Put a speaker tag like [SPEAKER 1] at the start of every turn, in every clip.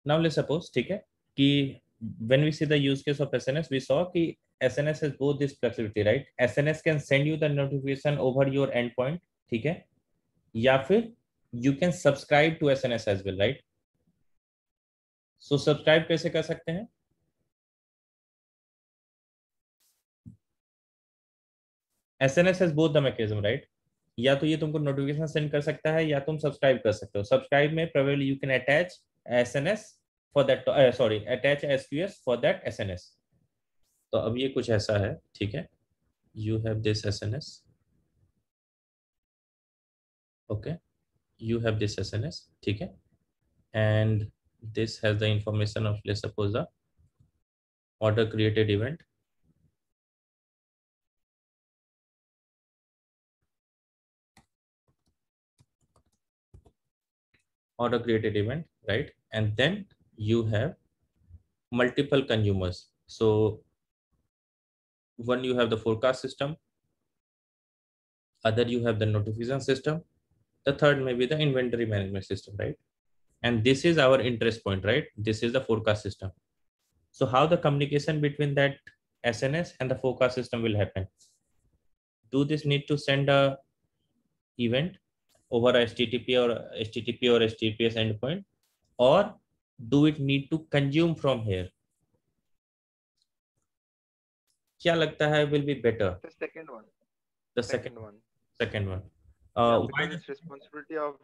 [SPEAKER 1] Now let's suppose, ठीक है, कि when we see the use case of SNS, we saw कि SNS has both this flexibility, right? SNS can send you the notification over your endpoint, ठीक है, या फिर you can subscribe to SNS as well, right? So subscribe कैसे कर सकते हैं? SNS has both the mechanism, right? या तो ये तुमको नोटिफिकेशन सेंड कर सकता है या तुम सब्सक्राइब कर सकते हो. सब्सक्राइब में probably you can attach SNS for that, sorry, attach SQS for that SNS. तो अब ये कुछ ऐसा है, ठीक है. You have this SNS, okay, you have this SNS, ठीक है, and this has the information of, let's suppose, the order created event, right? And then you have multiple consumers. So one, you have the forecast system, other you have the notification system, the third may be the inventory management system, right? And this is our interest point, right? This is the forecast system. So how the communication between that SNS and the forecast system will happen? Do this need to send a event over a HTTP or HTTPS endpoint, or do it need to consume from here? क्या लगता है will be better?
[SPEAKER 2] The second one.
[SPEAKER 1] The second one.
[SPEAKER 2] Yeah,
[SPEAKER 1] Why?
[SPEAKER 2] because it's responsibility of,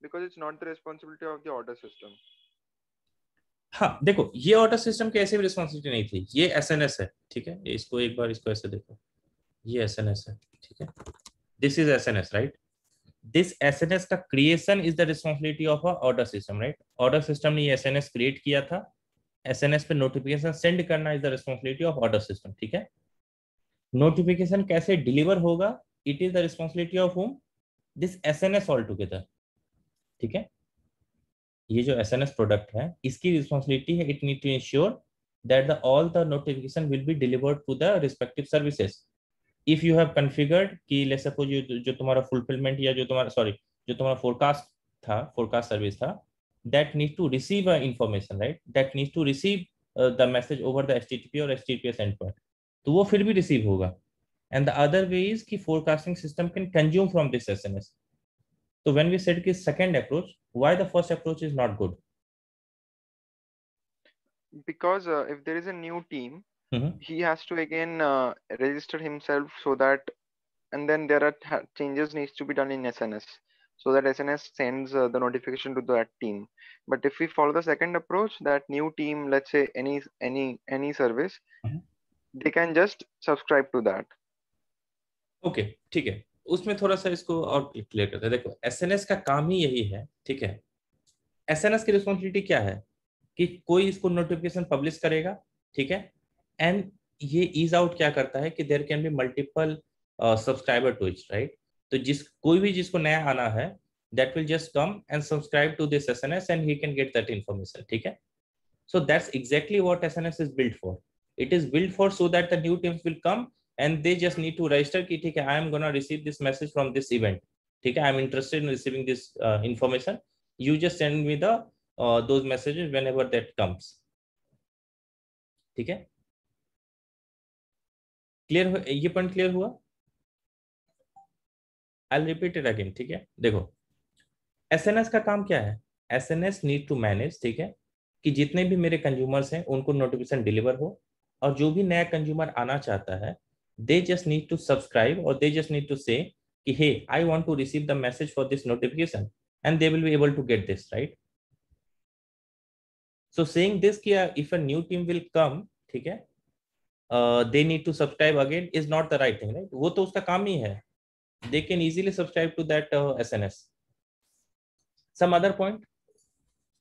[SPEAKER 2] because it's not the responsibility of the order system.
[SPEAKER 1] हाँ देखो, ये order system की ऐसे भी responsibility नहीं थी, ये एसएनएस है, ठीक है. इसको एक बार इसको ऐसे देखो, ये एसएनएस है, ठीक है. This is SNS, right? This SNS का creation is the responsibility of a order system, right? Order system ने ये एसएनएस क्रिएट किया था. एसएनएस पे नोटिफिकेशन सेंड करना is the responsibility of order system, ठीक है. नोटिफिकेशन कैसे डिलीवर होगा, it is the responsibility of home, this SNS all together, ठीक है. ये जो एसएनएस प्रोडक्ट है इसकी रिस्पॉन्सिबिलिटी है, it need to ensure that the all the notification will be delivered to the respective services. If you have configured कि let's suppose जो तुम्हारा फुलफिलमेंट या जो तुम्हारा, सॉरी, जो तुम्हारा फोरकास्ट था, फोरकास्ट सर्विस था, that need to receive a information, right? That need to receive the message over the HTTP और एचटीटीपीएस एंडपॉइंट, तो वो फिर भी रिसीव होगा. And the other way is कि forecasting system can consume from this SNS. So when we said ki second approach, why the first approach is not good?
[SPEAKER 2] Because if there is a new team,
[SPEAKER 1] Mm-hmm.
[SPEAKER 2] he has to again register himself, so that, and then there are changes needs to be done in SNS, so that SNS sends the notification to that team. But if we follow the second approach, that new team, let's say any service,
[SPEAKER 1] Mm-hmm.
[SPEAKER 2] they can just subscribe to that.
[SPEAKER 1] Okay, ठीक है. उसमें थोड़ा सा इसको और clear करते हैं. देखो, एसएनएस का काम ही यही है, ठीक है. एसएनएस की रिस्पॉन्सिबिलिटी क्या है कि कोई इसको नोटिफिकेशन पब्लिश करेगा, ठीक है. एंड ये ईज आउट क्या करता है कि there can be multiple subscriber to it, right? तो कोई भी जिसको नया आना है, that will just come and subscribe to this SNS and he can get that information, ठीक है. So that's exactly what SNS is built for. It is built for so that the new teams will come and they just need to register कि ठीक है, I am gonna receive this message from this event. ठीक है, I am interested in receiving this information. You just send me the those messages whenever that comes. ठीक है, clear? ये point clear हुआ? I'll repeat it again. ठीक है, देखो, SNS का काम क्या है? एसएनएस नीड टू मैनेज, ठीक है, कि जितने भी मेरे कंज्यूमर्स हैं उनको नोटिफिकेशन डिलीवर हो, और जो भी नया कंज्यूमर आना चाहता है, they just need to subscribe और they just need to say कि hey, I want to receive the message for this notification, and they will be able to get this, right? So saying this कि if a new team will come, ठीक है, they need to subscribe again is not the right thing, right? वो तो उसका काम ही है. They can easily subscribe to that SNS. Some other point?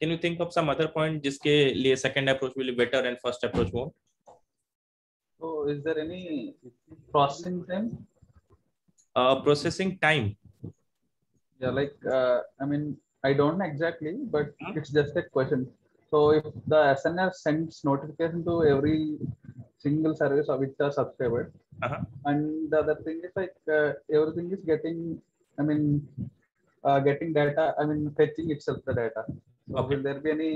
[SPEAKER 1] Can you think of some other point जिसके लिए second approach will be better and first approach won't?
[SPEAKER 3] So is there any processing time?
[SPEAKER 1] Processing time.
[SPEAKER 3] Yeah, like I mean, I don't know exactly, but it's just a question. So if the SNS sends notification to every single service of which are subscribed, and the other thing is like everything is getting, I mean, getting data, I mean, fetching itself the data. So
[SPEAKER 1] Okay.
[SPEAKER 3] will there be any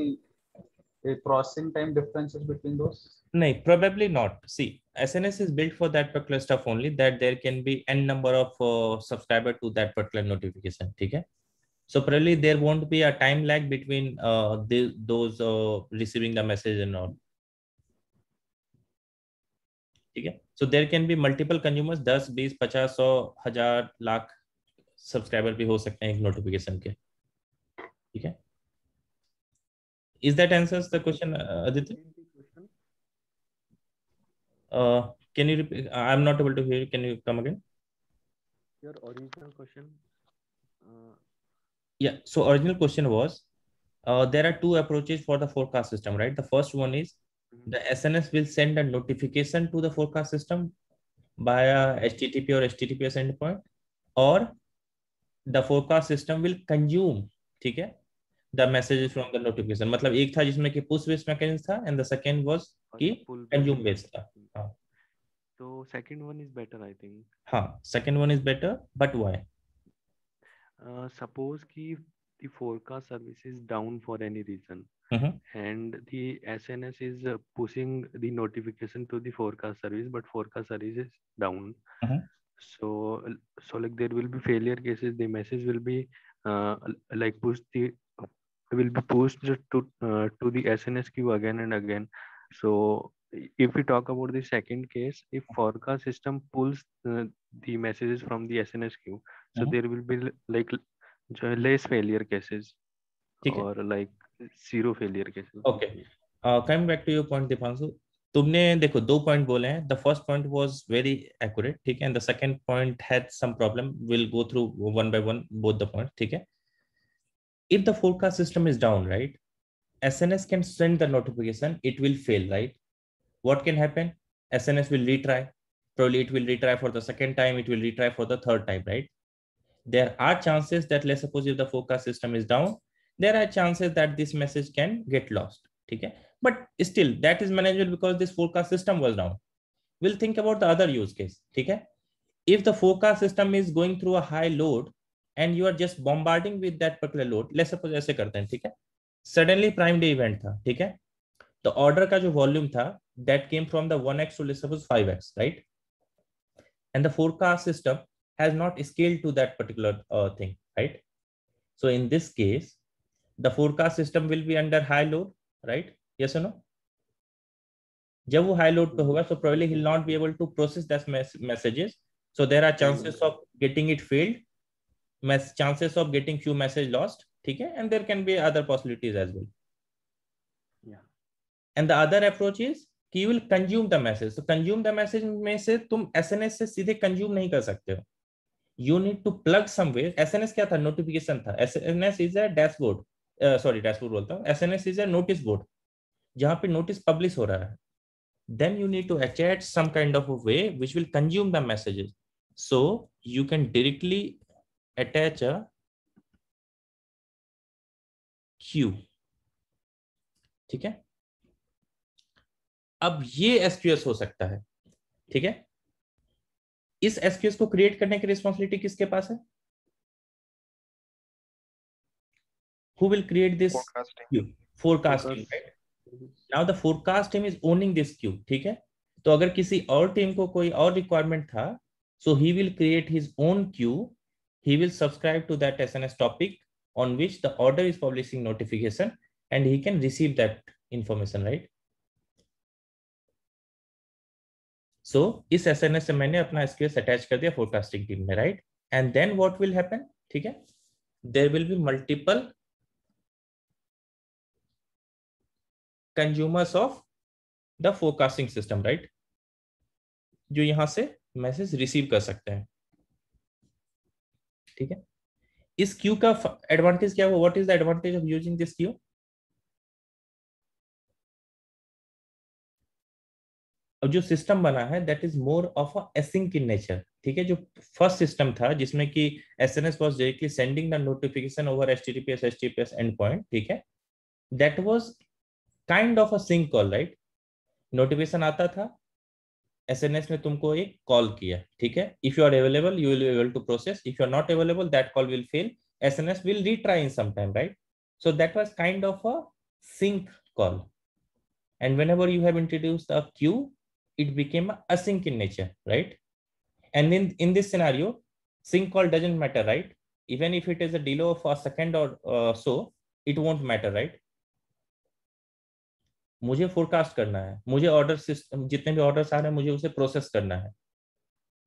[SPEAKER 3] a processing time differences between those?
[SPEAKER 1] No, probably not. See, SNS is built for that particular stuff only, that there can be n number of subscriber to that particular notification. Okay. So probably there won't be a time lag between those receiving the message and all. Okay. So there can be multiple consumers, 10, 20, 50, 100, 1000, lakh subscriber भी हो सकते हैं एक notification के. ठीक है. Is that answers the question, Aditya? Can you repeat? I'm not able to hear you. Can you come again?
[SPEAKER 4] Your original question.
[SPEAKER 1] Yeah. So original question was, there are two approaches for the forecast system, right? The first one is the SNS will send a notification to the forecast system via HTTP or HTTPS endpoint, or the forecast system will consume, ठीक है, the messages from the notification. मतलब एक था जिसमें कि push based mechanism था, and the second was कि consume based था. हाँ.
[SPEAKER 4] So second one is better, I think.
[SPEAKER 1] हाँ, second one is better, but why?
[SPEAKER 4] Suppose कि the forecast service is down for any reason, and the SNS is pushing the notification to the forecast service, but forecast service is down. So like there will be failure cases. The message will be like will be pushed to the SNS queue again and again. So if we talk about the second case, if forecast system pulls the messages from the SNS queue, so there will be like less failure cases or like zero failure cases.
[SPEAKER 1] Okay. Coming back to your point, Dipanshu, तुमने देखो दो point बोले हैं. The first point was very accurate, ठीक है, and the second point had some problem. Will go through one by one both the point, ठीक है. If the forecast system is down, right, SNS can send the notification, it will fail, right? What can happen? SNS will retry. Probably it will retry for the second time, it will retry for the third time, right? There are chances that, let's suppose if the forecast system is down, there are chances that this message can get lost. Okay? But still, that is manageable because this forecast system was down. We'll think about the other use case. Okay? If the forecast system is going through a high load and you are just bombarding with that particular load, let's suppose ऐसे करते हैं, ठीक है? Suddenly Prime Day event था, ठीक है? The order का जो volume था, that came from the 1x to, let's suppose, 5x, right? And the forecast system has not scaled to that particular thing, right? So in this case, the forecast system will be under high load, right? Yes or no? जब वो high load पे होगा, so probably he'll not be able to process that messages. So there are chances of getting it failed, chances of getting few message lost, ठीक है? And there can be other possibilities as well.
[SPEAKER 4] Yeah.
[SPEAKER 1] And the other approach is कि you will consume the message. So consume the message में से तुम SNS से सीधे consume नहीं कर सकते हो. You need to plug somewhere. SNS क्या था? Notification था. SNS is a dashboard. Dashboard बोलता हूँ. SNS is a notice board. जहाँ पे notice publish हो रहा है. Then you need to attach some kind of a way which will consume the messages. So you can directly attach a queue. ठीक है? अब ये SQS हो सकता है, ठीक है? इस SQS को क्रिएट करने की रिस्पॉन्सिबिलिटी किसके पास है? Who will create this queue? Forecasting, right? Now the forecast team is owning this queue, ठीक है? तो अगर किसी और टीम को कोई और रिक्वायरमेंट था, so he will create his own queue. He will subscribe to that SNS topic on which the order is publishing notification, and he can receive that information, right? So इस SNS से मैंने अपना SQS attach कर दिया forecasting team में, right? And then what will happen, ठीक है? There will be multiple consumers of the forecasting system, right, जो यहां से मैसेज रिसीव कर सकते हैं, ठीक है? इस क्यू का एडवांटेज क्या हुआ? What is the advantage of using this queue? अब जो सिस्टम बना है that is more of a async in nature, ठीक है? जो फर्स्ट सिस्टम था जिसमें कि SNS was directly sending the notification over HTTPS endpoint, ठीक है? That was kind of a sync call, right? Notification आता था, एसएनएस ने तुमको एक कॉल किया, ठीक है? If you are available you will be able to process, if you are not available that call will fail, SNS will retry in some time, right? So that was kind of a sync call. And whenever you have introduced a queue, it became async in nature, right? And in this scenario, sync call doesn't matter, right? Even if it is a delay of a second or so, it won't matter, right? मुझे forecast करना है, मुझे order system जितने भी orders आ रहे हैं मुझे उसे प्रोसेस करना है.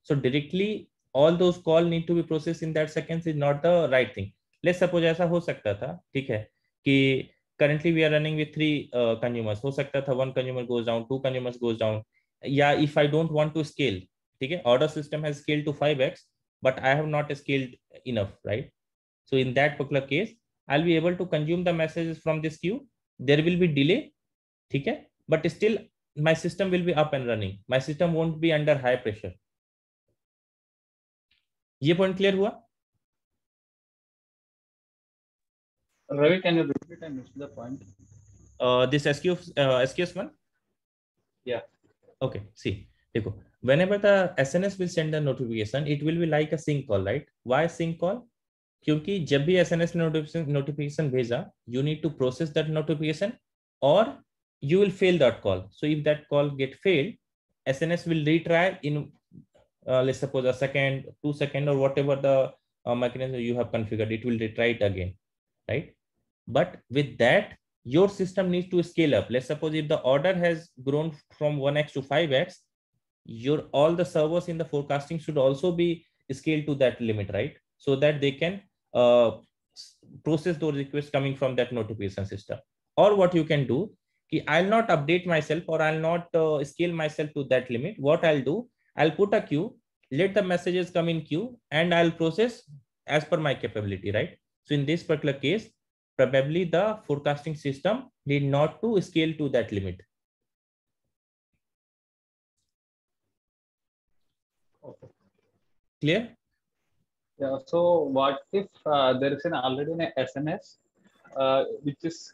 [SPEAKER 1] So directly all those call need to be processed in that seconds is not the right thing. Let's suppose ऐसा हो सकता था, ठीक है, कि currently we are running with 3 consumers. हो सकता था 1 consumer goes down, 2 consumers goes down. Yeah, if I don't want to scale, ठीक है, order system has scaled to 5x, but I have not scaled enough, right? So in that particular case, I'll be able to consume the messages from this queue. There will be delay, ठीक है, but still my system will be up and running. My system won't be under high pressure. ये point clear हुआ?
[SPEAKER 3] Ravi, can you repeat? I missed the point.
[SPEAKER 1] This SQS one?
[SPEAKER 3] Yeah.
[SPEAKER 1] Okay, see, देखो, whenever the SNS will send the notification, it will be like a sync call, right? Why sync call? क्योंकि जब भी SNS notification भेजा, you need to process that notification or you will fail that call. So if that call get failed, SNS will retry in let's suppose a second, 2 seconds, or whatever the mechanism you have configured, it will retry it again, right? But with that, your system needs to scale up. Let's suppose if the order has grown from 1x to 5x, your all the servers in the forecasting should also be scaled to that limit, right? So that they can process those requests coming from that notification system. Or what you can do, I'll not update myself or I'll not scale myself to that limit. What I'll do, I'll put a queue, let the messages come in queue, and I'll process as per my capability, right? So in this particular case, probably the forecasting system need not to scale to that limit.
[SPEAKER 3] Okay.
[SPEAKER 1] Clear?
[SPEAKER 3] Yeah. So what if there is already an SNS which is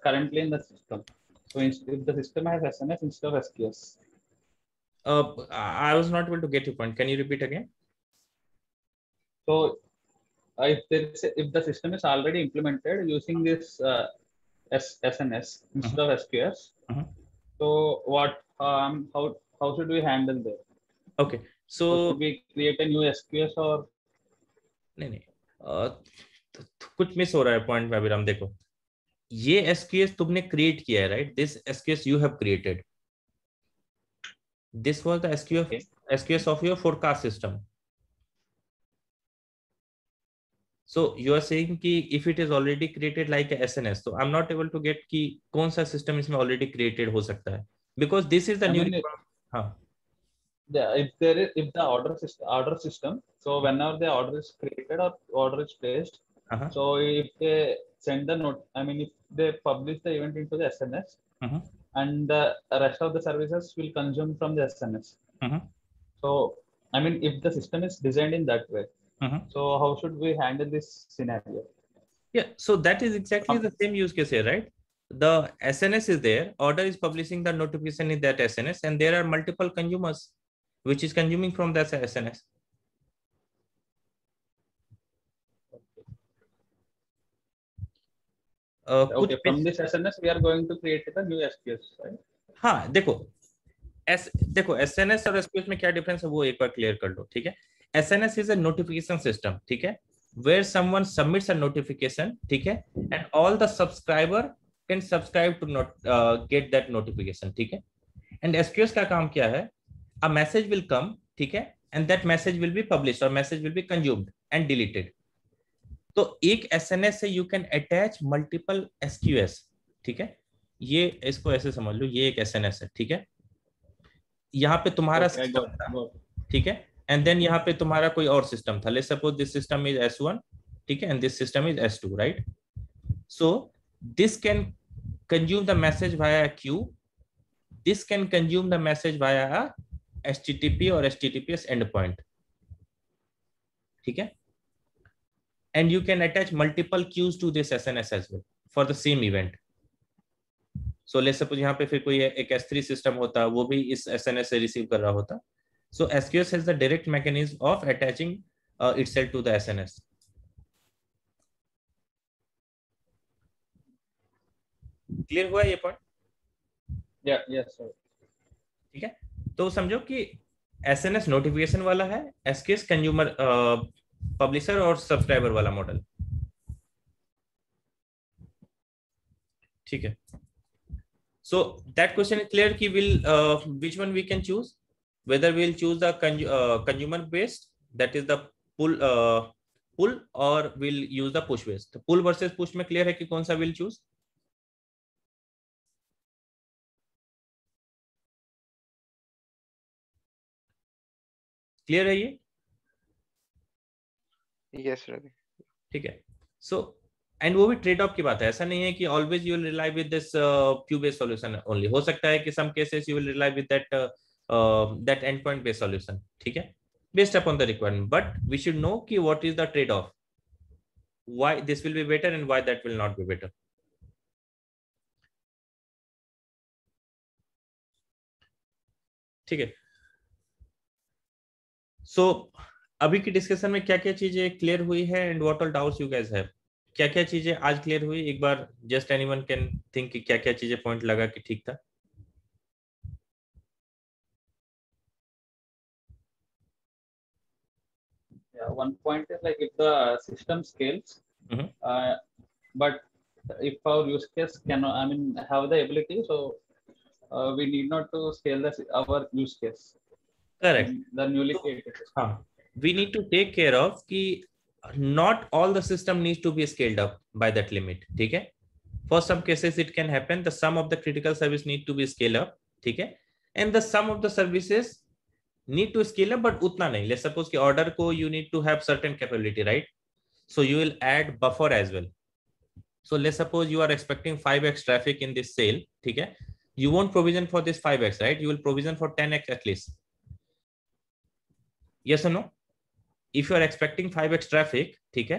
[SPEAKER 3] currently in the system? So if the system has SNS instead of SQS.
[SPEAKER 1] I was not able to get your point. Can you repeat again?
[SPEAKER 3] So if the system is already implemented using this SNS instead of SQS, so what how should we handle that?
[SPEAKER 1] Okay, so
[SPEAKER 3] should we create a new SQS or
[SPEAKER 1] नहीं कुछ miss हो रहा है point में अभिराम. देखो, ये SQS तुमने create किया है, right? This SQS you have created. This was the SQS of your forecast system. So you are saying कि if it is already created like a SNS, so I'm not able to get कि कौन सा system इसमें already created हो सकता है, because this is the new. हाँ.
[SPEAKER 3] Yeah, if the order system, so whenever the order is created or order is placed, so if they send the note, I mean, if they publish the event into the SNS, and the rest of the services will consume from the SNS. So, I mean, if the system is designed in that way, so how should we handle this scenario?
[SPEAKER 1] Yeah, so that is exactly the same use case here, right? The SNS is there, order is publishing the notification in that SNS, and there are multiple consumers which is consuming from that SNS.
[SPEAKER 3] Okay, from this SNS we are going to create a new SQS, right?
[SPEAKER 1] हाँ, देखो SNS और SQS में क्या difference है वो एक बार clear कर लो, ठीक है? SNS is a notification system, ठीक है, where someone submits a notification, ठीक है, and all the subscriber can subscribe to get that notification, ठीक है? And SQS का काम क्या है? A message will come, ठीक है, and that message will be published or message will be consumed and deleted. तो एक SNS से you can attach multiple SQS, ठीक है? ये इसको ऐसे समझ लो, ये एक SNS है, ठीक है? यहाँ पे तुम्हारा सिस्टम था, ठीक है, एंड देन यहाँ पे तुम्हारा कोई और सिस्टम था. Let's suppose this system is S1, ठीक है, and this system is S2, right? So this can consume the message via Q, this can consume the message via HTTP और HTTPS endpoint, ठीक है, and you can attach multiple queues to this SNS as well for the same event. So let's suppose यहाँ पे फिर कोई एक S3 system होता, वो भी इस SNS से रिसीव कर रहा होता. So SQS has the direct mechanism of attaching itself to the SNS. Clear हुआ ये पॉइंट?
[SPEAKER 3] Yes sir.
[SPEAKER 1] ठीक है, तो समझो कि एसएनएस नोटिफिकेशन वाला है, एसकेएस कंज्यूमर पब्लिशर और सब्सक्राइबर वाला मॉडल। ठीक है, so that question is clear कि will which one we can choose, whether we'll choose the consumer based, that is the pull or we'll use the push based. तो pull versus push में clear है कि कौन सा will choose? clear है ये?
[SPEAKER 2] Yes, Ravi.
[SPEAKER 1] ठीक है, so एंड वो भी ट्रेड ऑफ की बात है, ऐसा नहीं है कि always you will rely with this queue based solution only. हो सकता है कि some cases you will rely with that end point based solution. ठीक है, based upon the requirement, but we should know कि what is the trade off, why this will be better and why that will not be better. ठीक है, सो अभी की discussion में क्या क्या चीजें क्लियर हुई है and what all doubts you guys have? क्या क्या चीजें आज क्लियर हुई, एक बार जस्ट एनीवन कैन थिंक कि क्या क्या चीजें पॉइंट लगा कि ठीक था?
[SPEAKER 3] Yeah, one point is like if the system scales, but if our use case cannot, I mean, have the ability, so we need not to scale our use case.
[SPEAKER 1] Correct.
[SPEAKER 3] The newly created system.
[SPEAKER 1] We need to take care of कि not all the system needs to be scaled up by that limit. ठीक है, for some cases it can happen the sum of the critical service need to be scaled up. ठीक है, and the sum of the services need to scale up but उतना नहीं. Let's suppose कि order को you need to have certain capability, right? So you will add buffer as well. So let's suppose you are expecting 5x traffic in this sale. ठीक है, you won't provision for this 5x, right? You will provision for 10x at least. Yes or no? If you are expecting 5x traffic, ठीक है,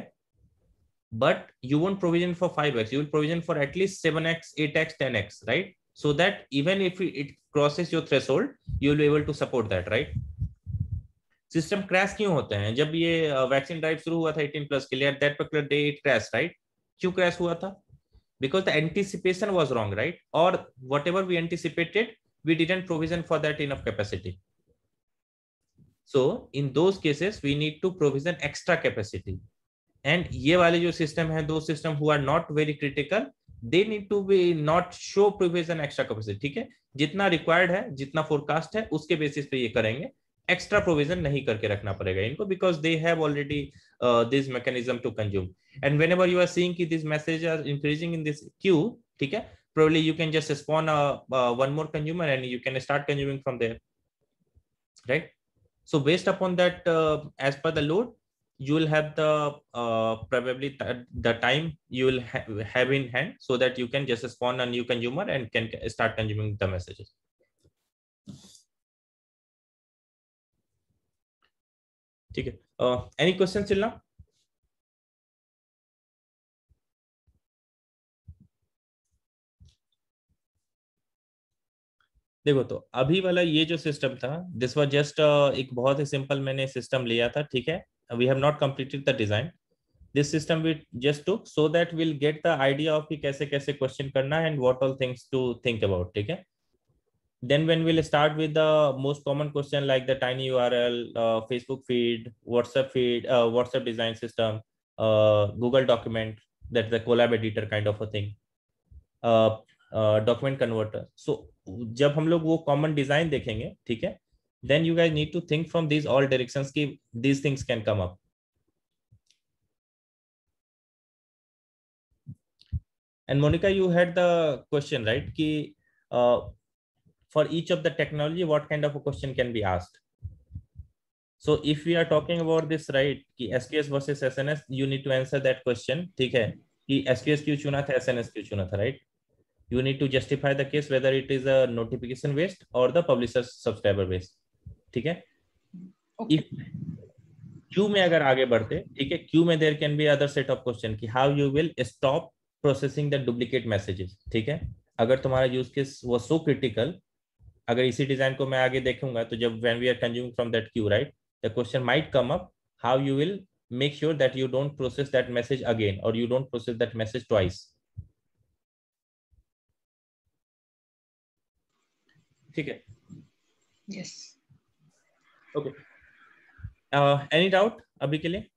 [SPEAKER 1] but you won't provision for 5x, you will provision for at least 7x, 8x, 10x, right? So that even if it crosses your threshold, you will be able to support that, right? System crash क्यों होते हैं? जब ये vaccine drive शुरू हुआ था 18+ के लिए, at that particular day it crashed, right? क्यों क्रैश हुआ था? Because the anticipation was wrong, right? Or whatever we anticipated, we didn't provision for that enough capacity. So in those cases we need to provision extra capacity. And ये वाले जो system है, those system who are not very critical, they need to be not show provision extra capacity. ठीक है, जितना required है, जितना forecast है, उसके basis पे ये करेंगे, extra provision नहीं करके रखना पड़ेगा इनको, because they have already this mechanism to consume. And whenever you are seeing कि these messages are increasing in this queue, ठीक है, probably you can just spawn one more consumer and you can start consuming from there, right? So based upon that, as per the load, you will have the probably the time you will have in hand, so that you can just spawn a new consumer and can start consuming the messages. ठीक है, any questions till now? देखो, तो अभी वाला ये जो system था, this was just एक बहुत ही सिंपल मैंने सिस्टम लिया था। ठीक है, we have not completed the design, this system we just took so that will get the idea of कि कैसे कैसे क्वेश्चन करना है and what all things to think about. ठीक है, then when we'll start with the most common question like the tiny URL, Facebook feed, WhatsApp feed, WhatsApp design system, Google document, that's the collab editor kind of a thing, document converter. So जब हम लोग वो common design देखेंगे, ठीक है, then you guys need to think from these all directions कि these things can come up. And Monica, you had the question, right, कि for each of the technology what kind of a question can be asked. So if we are talking about this, right, कि SQS versus SNS, you need to answer that question. ठीक है, कि SQS क्यों चुना था, SNS क्यों चुना था, right? You need to justify the case whether it is a notification based or the publisher subscriber based. ठीक है, if queue में अगर आगे बढ़ते, ठीक है, queue में there can be other set of question कि how you will stop processing the duplicate messages. ठीक है, अगर तुम्हारा use case was so critical, अगर इसी डिजाइन को मैं आगे देखूंगा तो जब when we are consuming from that queue, right, the question might come up how you will make sure that you don't process that message again or you don't process that message twice. ठीक है.
[SPEAKER 5] Yes.
[SPEAKER 1] Okay. Any doubt अभी के लिए?